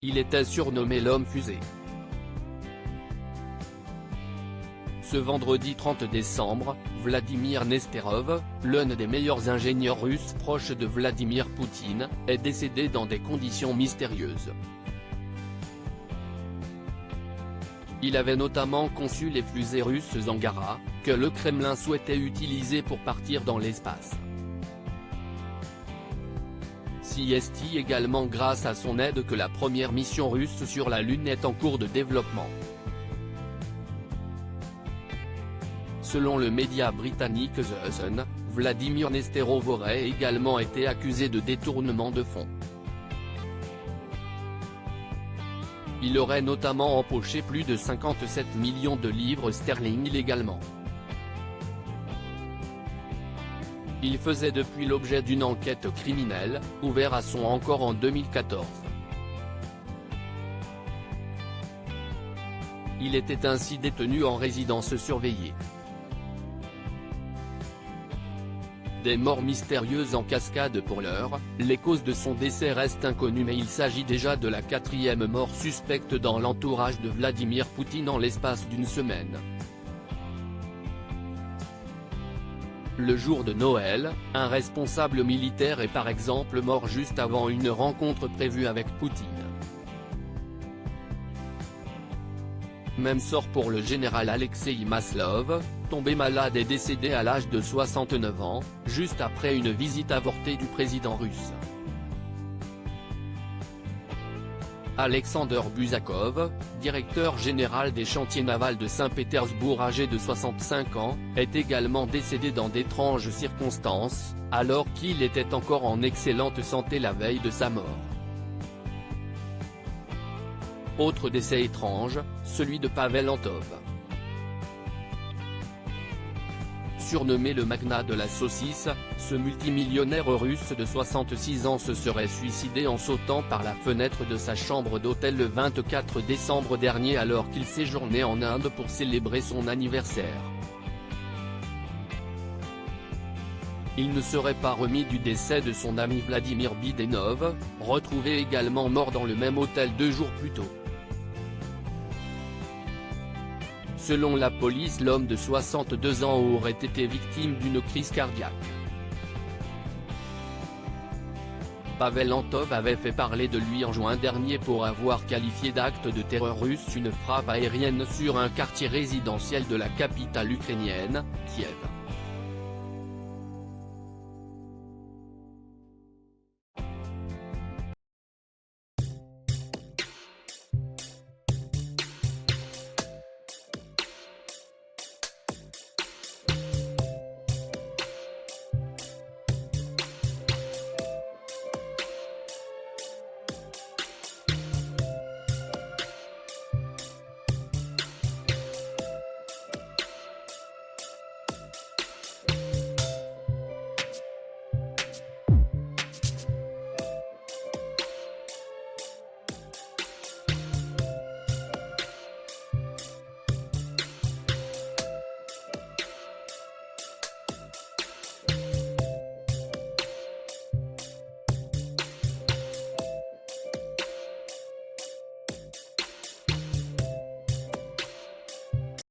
Il était surnommé l'homme fusée. Ce vendredi 30 décembre, Vladimir Nesterov, l'un des meilleurs ingénieurs russes proches de Vladimir Poutine, est décédé dans des conditions mystérieuses. Il avait notamment conçu les fusées russes Angara, que le Kremlin souhaitait utiliser pour partir dans l'espace. C'est également grâce à son aide que la première mission russe sur la Lune est en cours de développement. Selon le média britannique The Sun, Vladimir Nesterov aurait également été accusé de détournement de fonds. Il aurait notamment empoché plus de 57 millions de livres sterling illégalement. Il faisait depuis l'objet d'une enquête criminelle, ouverte à son encontre en 2014. Il était ainsi détenu en résidence surveillée. Des morts mystérieuses en cascade pour l'heure, les causes de son décès restent inconnues mais il s'agit déjà de la quatrième mort suspecte dans l'entourage de Vladimir Poutine en l'espace d'une semaine. Le jour de Noël, un responsable militaire est par exemple mort juste avant une rencontre prévue avec Poutine. Même sort pour le général Alexei Maslov, tombé malade et décédé à l'âge de 69 ans, juste après une visite avortée du président russe. Alexander Buzakov, directeur général des chantiers navals de Saint-Pétersbourg âgé de 65 ans, est également décédé dans d'étranges circonstances, alors qu'il était encore en excellente santé la veille de sa mort. Autre décès étrange, celui de Pavel Antov. Surnommé le magnat de la saucisse, ce multimillionnaire russe de 66 ans se serait suicidé en sautant par la fenêtre de sa chambre d'hôtel le 24 décembre dernier alors qu'il séjournait en Inde pour célébrer son anniversaire. Il ne serait pas remis du décès de son ami Vladimir Bidenov, retrouvé également mort dans le même hôtel 2 jours plus tôt. Selon la police, l'homme de 62 ans aurait été victime d'une crise cardiaque. Pavel Antov avait fait parler de lui en juin dernier pour avoir qualifié d'acte de terreur russe une frappe aérienne sur un quartier résidentiel de la capitale ukrainienne, Kiev.